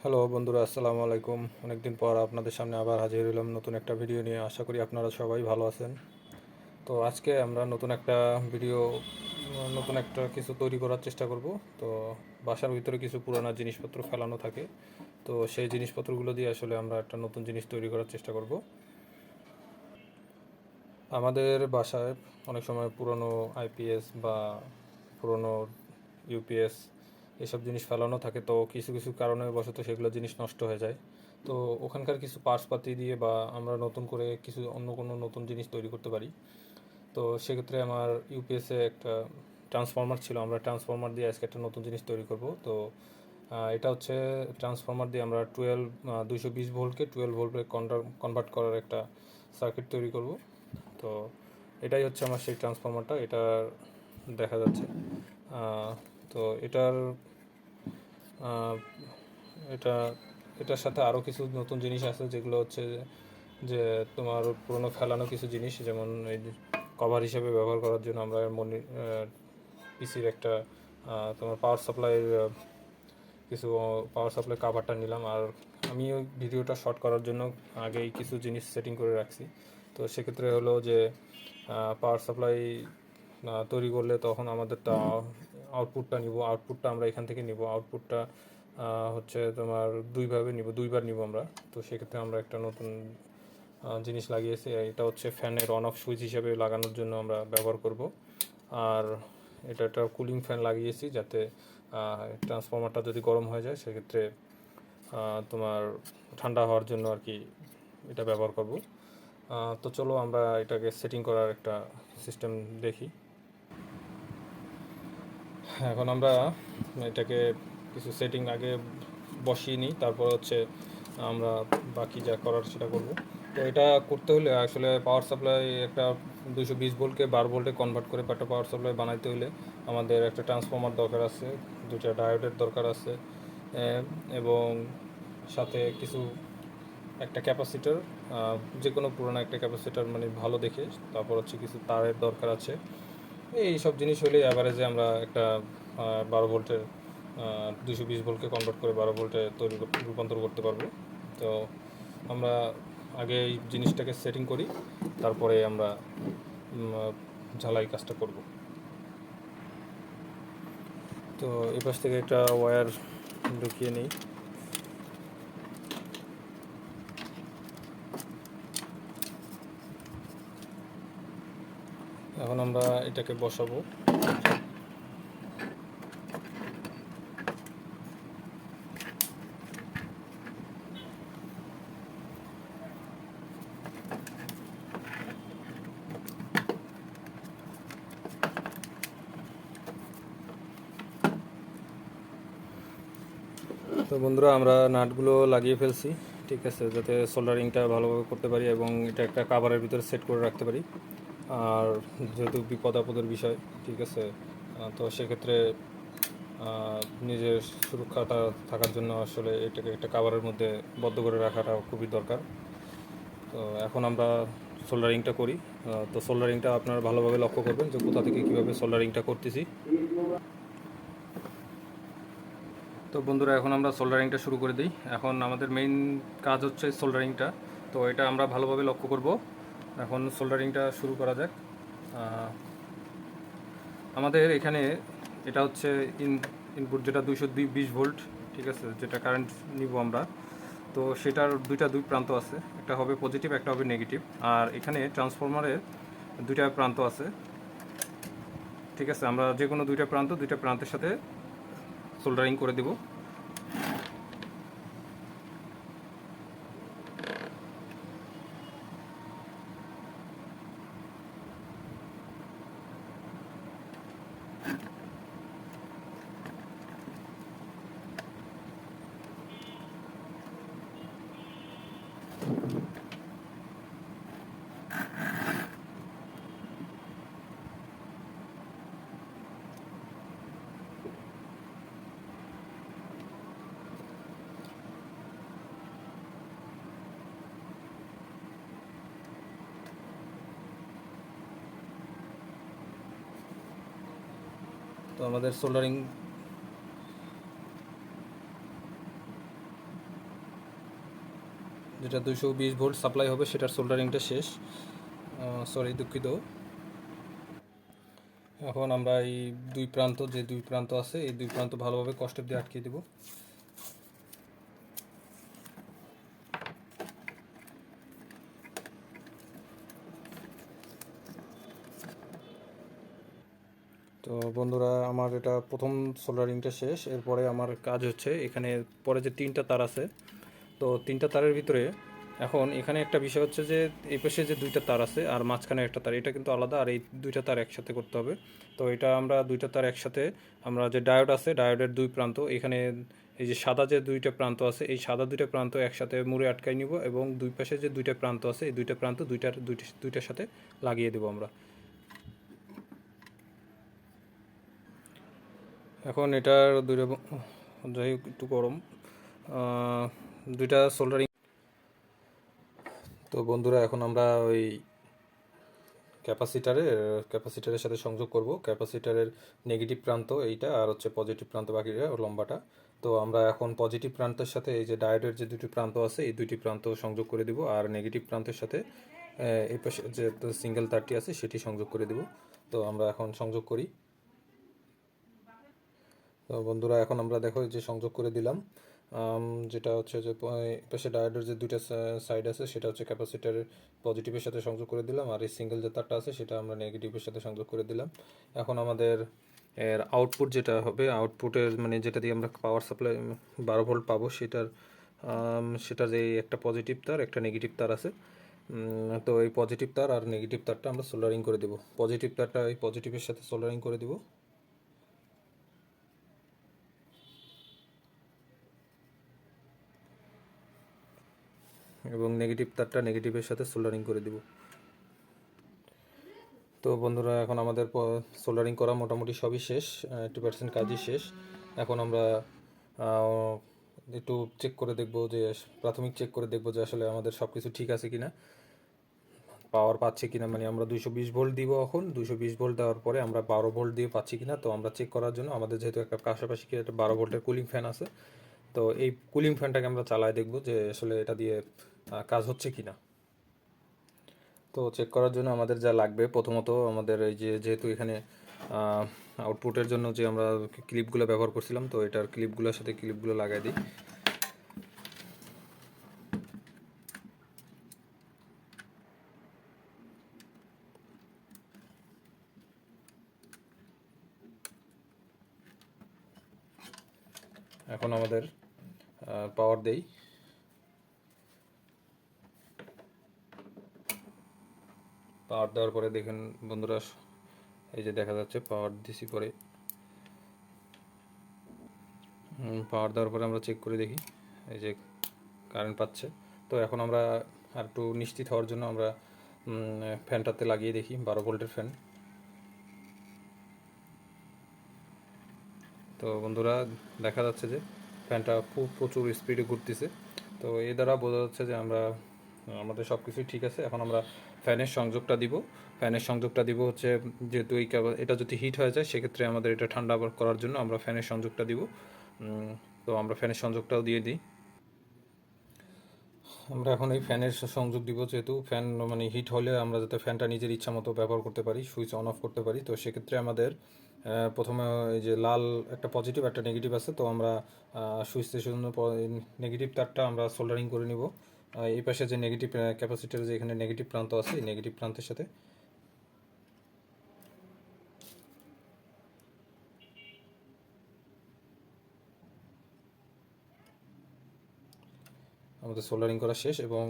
Hello বন্ধুরা, আসসালামু আলাইকুম। অনেকদিন পর আপনাদের সামনে আবার হাজির হলাম নতুন একটা ভিডিও নিয়ে। আশা করি আপনারা সবাই ভালো আছেন। তো আজকে আমরা নতুন একটা ভিডিও, নতুন একটা কিছু তৈরি করার চেষ্টা করব। তো বাসার ভিতরে কিছু পুরানো জিনিসপত্র ফেলানো থাকে, তো সেই জিনিসপত্রগুলো দিয়ে আসলে আমরা একটা নতুন জিনিস তৈরি করার চেষ্টা করব। আমাদের বাসায় অনেক সময় পুরনো আইপিএস বা পুরনো ইউপিএস এসব জিনিস ফেলানো থাকে, তো কিছু কিছু কারণে বশত সেগুলো জিনিস নষ্ট হয়ে যায়। তো ওখানকার কিছু পার্টসপাতি দিয়ে বা আমরা নতুন করে কিছু অন্য কোনো নতুন জিনিস তৈরি করতে পারি। তো সেক্ষেত্রে আমার ইউপিএসে একটা ট্রান্সফর্মার ছিল, আমরা ট্রান্সফর্মার দিয়ে আজকে একটা নতুন জিনিস তৈরি করব। তো এটা হচ্ছে ট্রান্সফর্মার দিয়ে আমরা 220 ভোল্টকে 12 ভোল্টে কনভার্ট করার একটা সার্কিট তৈরি করব। তো এটাই হচ্ছে আমার সেই ট্রান্সফর্মারটা, এটা দেখা যাচ্ছে। আহ, তো আহ, এটা এটার সাথে আরও কিছু নতুন জিনিস আছে, যেগুলো হচ্ছে যে তোমার পুরনো ফেলানো কিছু জিনিস, যেমন এই কভার হিসেবে ব্যবহার করার জন্য আমরা পিসির একটা তোমার কিছু পাওয়ার সাপ্লাই কাভারটা নিলাম। আর আমি ওই ভিডিওটা শর্ট করার জন্য আগেই কিছু জিনিস সেটিং করে রাখছি। তো সেক্ষেত্রে হলো যে পাওয়ার সাপ্লাই তৈরি করলে তখন আমাদের আউটপুটটা আউটপুটটা আমরা এখান থেকে নিব। আউটপুটটা হচ্ছে তোমার দুইবার নিব আমরা। তো সেক্ষেত্রে আমরা একটা নতুন জিনিস লাগিয়েছি, এটা হচ্ছে ফ্যানের অন অফ সুইচ হিসেবে লাগানোর জন্য আমরা ব্যবহার করব। আর এটা একটা কুলিং ফ্যান লাগিয়েছি, যাতে ট্রান্সফর্মারটা যদি গরম হয়ে যায় সেক্ষেত্রে তোমার ঠান্ডা হওয়ার জন্য আর কি এটা ব্যবহার করব। তো চলো আমরা এটাকে সেটিং করার একটা সিস্টেম দেখি। এখন আমরা এটাকে কিছু সেটিং আগে বসিয়ে নিই, তারপর হচ্ছে আমরা বাকি যা করার সেটা করব। তো এটা করতে হলে আসলে পাওয়ার সাপ্লাই একটা 220 ভোল্টকে 12 ভোল্টে কনভার্ট করে একটা পাওয়ার সাপ্লাই বানাইতে হলে আমাদের একটা ট্রান্সফর্মার দরকার আছে, দুটা ডায়োডের দরকার আছে, এবং সাথে কিছু একটা ক্যাপাসিটার, যে কোনো পুরোনো একটা ক্যাপাসিটার মানে ভালো দেখে। তারপর হচ্ছে কিছু তারের দরকার আছে। এই সব জিনিস হলে অ্যাভারেজে আমরা একটা 12 ভোল্টের 220 ভোল্টকে কনভার্ট করে 12 ভোল্টে রূপান্তর করতে পারবো। তো আমরা আগে এই জিনিসটাকে সেটিং করি, তারপরে আমরা ঝালাই কাজটা করব। তো এই পাশ থেকে একটা ওয়্যার ঢুকিয়ে নিই। এখন আমরা এটাকে বসাবো। তো বন্ধুরা, আমরা নাটগুলো লাগিয়ে ফেলছি, ঠিক আছে, যাতে সোল্ডারিংটা ভালোভাবে করতে পারি এবং এটা একটা কাভারের ভিতরে সেট করে রাখতে পারি। আর যেহেতু বিপদ আপদের বিষয়, ঠিক আছে, তো সেক্ষেত্রে নিজের সুরক্ষা থাকার জন্য আসলে এটাকে একটা কাভারের মধ্যে বদ্ধ করে রাখাটা খুবই দরকার। তো এখন আমরা সোল্ডারিংটা করি। তো সোল্ডারিংটা আপনারা ভালোভাবে লক্ষ্য করবেন যে কোথা থেকে কীভাবে সোল্ডারিংটা করতেছি। তো বন্ধুরা, এখন আমরা সোল্ডারিংটা শুরু করে দিই। এখন আমাদের মেইন কাজ হচ্ছে সোল্ডারিংটা, তো এটা আমরা ভালোভাবে লক্ষ্য করব। এখন সোল্ডারিংটা শুরু করা যাক। আমাদের এখানে এটা হচ্ছে ইনপুট, যেটা 220 ভোল্ট, ঠিক আছে, যেটা কারেন্ট নিব আমরা। তো সেটার দুই প্রান্ত আছে, একটা হবে পজিটিভ, একটা হবে নেগেটিভ। আর এখানে ট্রান্সফরমারের দুইটা প্রান্ত আছে, ঠিক আছে। আমরা যে কোনো দুইটা প্রান্তের সাথে সোল্ডারিং করে দেব। তো আমাদের সোল্ডারিং যেটা 220 ভোল্ট সাপ্লাই হবে সেটার সোল্ডারিংটা শেষ। সরি, দুঃখিত। এখন আমরা এই দুই প্রান্ত আছে, এই দুই প্রান্ত ভালোভাবে কষ্টেপ দিয়ে আটকে দেব। তো বন্ধুরা, আমার এটা প্রথম সোল্ডারিংটা শেষ। এরপরে আমার কাজ হচ্ছে এখানে পরে যে 3টা তার আছে, তো 3টা তারের ভিতরে এখন এখানে একটা বিষয় হচ্ছে যে এই পাশে যে 2টা তার আছে আর মাঝখানে একটা তার, এটা কিন্তু আলাদা, আর এই 2টা তার একসাথে করতে হবে। তো এটা আমরা 2টা তার একসাথে, আমরা যে ডায়োড আছে ডায়োডের 2 প্রান্ত এখানে, এই যে সাদা যে 2টা প্রান্ত আছে এই সাদা 2টা প্রান্ত একসাথে মুড়ে আটকাই নিব, এবং দুই পাশে যে 2টা প্রান্ত আছে এই 2টা প্রান্ত দুইটার সাথে লাগিয়ে দেবো আমরা। এখন এটার দুইটা, যাই হোক একটু গরম, 2টা সোল্ডারিং। তো বন্ধুরা, এখন আমরা ওই ক্যাপাসিটারের সাথে সংযোগ করব। ক্যাপাসিটারের নেগেটিভ প্রান্ত এইটা, আর হচ্ছে পজিটিভ প্রান্ত বাকিটা লম্বাটা। তো আমরা এখন পজিটিভ প্রান্তের সাথে এই যে ডায়োডের যে 2টি প্রান্ত আছে এই 2টি প্রান্ত সংযোগ করে দিব, আর নেগেটিভ প্রান্তের সাথে এই পাশে যে সিঙ্গেল তারটি আছে সেটি সংযোগ করে দিব। তো আমরা এখন সংযোগ করি। তো বন্ধুরা, এখন আমরা দেখো যে সংযোগ করে দিলাম। যেটা হচ্ছে যে পাশে ডায়োডের যে 2টা সাইড আছে সেটা হচ্ছে ক্যাপাসিটারের পজিটিভের সাথে সংযোগ করে দিলাম, আর এই সিঙ্গেল যে তারটা আছে সেটা আমরা নেগেটিভের সাথে সংযোগ করে দিলাম। এখন আমাদের এর আউটপুট যেটা হবে, আউটপুটের মানে যেটা দিয়ে আমরা পাওয়ার সাপ্লাই 12 ভোল্ট পাবো, সেটার যে একটা পজিটিভ তার একটা নেগেটিভ তার আছে। তো এই পজিটিভ তার আর নেগেটিভ তারটা আমরা সোল্ডারিং করে দেবো। পজিটিভ তারটা এই পজিটিভের সাথে সোল্ডারিং করে দিব, এবং নেগেটিভ তারটা নেগেটিভের সাথে সোল্ডারিং করে দিব। তো বন্ধুরা, এখন আমাদের সোল্ডারিং করা মোটামুটি সবই শেষ, 80% কাজই শেষ। এখন আমরা একটু চেক করে দেখব যে প্রাথমিক চেক করে দেখব যে আসলে আমাদের সব কিছু ঠিক আছে কিনা, পাওয়ার পাচ্ছে কিনা। মানে আমরা 220 ভোল্ট দিব, এখন 220 ভোল্ট দেওয়ার পরে আমরা 12 ভোল্ট দিয়ে পাচ্ছি কিনা। তো আমরা চেক করার জন্য আমাদের যেহেতু একটা পাশাপাশি একটা 12 ভোল্টের কুলিং ফ্যান আছে, তো এই কুলিং ফ্যানটাকে আমরা চালায় দেখব যে আসলে এটা দিয়ে কাজ হচ্ছে কিনা। তো চেক করার জন্য আমাদের যা লাগবে, প্রথমত আমাদের এই যে যেহেতু এখানে আউটপুটের জন্য যে আমরা ক্লিপগুলো ব্যবহার করছিলাম, তো এটার ক্লিপগুলোর সাথে ক্লিপগুলো লাগাই দিই। এখন আমাদের পাওয়ার দেই। পাওয়ার দেওয়ার পরে দেখেন বন্ধুরা, এই যে দেখা যাচ্ছে পাওয়ার দিছি পরে, পাওয়ার দেওয়ার পরে আমরা চেক করে দেখি এই যে কারেন্ট পাচ্ছে। তো এখন আমরা আর একটু নিশ্চিত হওয়ার জন্য আমরা ফ্যানটাতে লাগিয়ে দেখি, 12 ভোল্টের ফ্যান। তো বন্ধুরা, দেখা যাচ্ছে যে ফ্যানটা খুব প্রচুর স্পিডে ঘুরতেছে। তো এই দ্বারা বোঝা যাচ্ছে যে আমাদের সব কিছুই ঠিক আছে। এখন আমরা ফ্যানের সংযোগটা দিব। ফ্যানের সংযোগটা দিব হচ্ছে, যেহেতু এটা যদি হিট হয়ে যায় সেক্ষেত্রে আমাদের এটা ঠান্ডা করার জন্য আমরা ফ্যানের সংযোগটা দিব। তো আমরা ফ্যানের সংযোগটাও দিয়ে দিই। আমরা এখন এই ফ্যানের সংযোগ দিব, যেহেতু ফ্যান মানে হিট হলে আমরা যাতে ফ্যানটা নিজের ইচ্ছা মতো ব্যবহার করতে পারি, সুইচ অন অফ করতে পারি। তো সেক্ষেত্রে আমাদের প্রথমে এই যে লাল একটা পজিটিভ একটা নেগেটিভ আছে, তো আমরা সুইচের জন্য নেগেটিভ তারটা আমরা সোল্ডারিং করে নিব এই পাশে যে নেগেটিভ ক্যাপাসিটার যে এখানে নেগেটিভ প্রান্ত আছে এই নেগেটিভ প্রান্তের সাথে। আমাদের সোল্ডারিং করা শেষ, এবং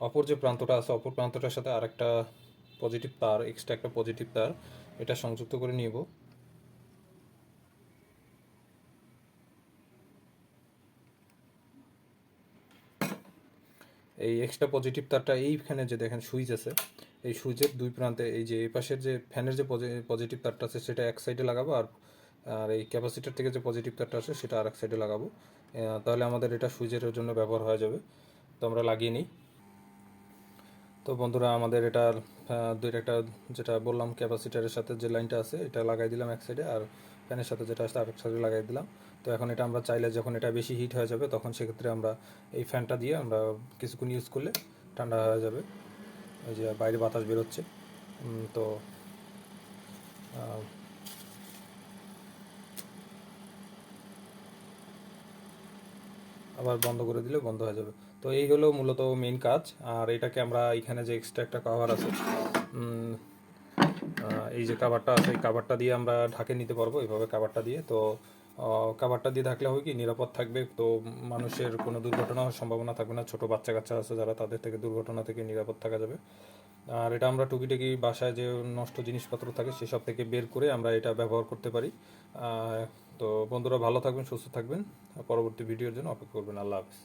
অপর যে প্রান্তটা আছে অপর প্রান্তটার সাথে আরেকটা পজিটিভ তার, এক্সট্রা একটা পজিটিভ তার এটা সংযুক্ত করে নিব। এই এক্সট্রা পজিটিভ তারটা এইখানে যে দেখেন সুইচ আছে, এই সুইচের দুই প্রান্তে এই যে এই পাশের যে ফ্যানের যে পজিটিভ তারটা আছে সেটা এক সাইডে লাগাবো, আর আর এই ক্যাপাসিটার থেকে যে পজিটিভ তারটা আছে সেটা আর এক সাইডে লাগাবো। তাহলে আমাদের এটা সুইচের জন্য ব্যবহার হয়ে যাবে। তো আমরা লাগিয়ে নিই। তো বন্ধুরা, আমাদের এটার দুইটা একটা যেটা বললাম ক্যাপাসিটারের সাথে যে লাইনটা আছে এটা লাগাই দিলাম এক সাইডে, আর ফ্যানের সাথে যেটা আছে আরেক সাইডে লাগাই দিলাম। তো এখন এটা আমরা চাইলে যখন এটা বেশি হিট হয়ে যাবে তখন সেক্ষেত্রে আমরা এই ফ্যানটা দিয়ে আমরা কিছুক্ষণ ইউজ করলে ঠান্ডা হয়ে যাবে। এই যে বাইরে বাতাস বেরোচ্ছে। তো আবার বন্ধ করে দিলে বন্ধ হয়ে যাবে। তো এই হলো মূলত মেইন কাজ। আর এটাকে আমরা এখানে যে এক্সট্রা একটা কভার আছে, এই যে কাভারটা আছে, এই কাভারটা দিয়ে আমরা ঢাকে নিতে পারবো এইভাবে কাভারটা দিয়ে। তো কাভারটা দিয়ে থাকলে হয় কি নিরাপদ থাকবে, তো মানুষের কোনো দুর্ঘটনা হওয়ার সম্ভাবনা থাকবে না। ছোটো বাচ্চা কাচ্চা আছে যারা, তাদের থেকে দুর্ঘটনা থেকে নিরাপদ থাকা যাবে। আর এটা আমরা টুকিটাকি বাসায় যে নষ্ট জিনিসপত্র থাকে সেসব থেকে বের করে আমরা এটা ব্যবহার করতে পারি। তো বন্ধুরা ভালো থাকবেন, সুস্থ থাকবেন, পরবর্তী ভিডিওর জন্য অপেক্ষা করবেন। আল্লাহ হাফেজ।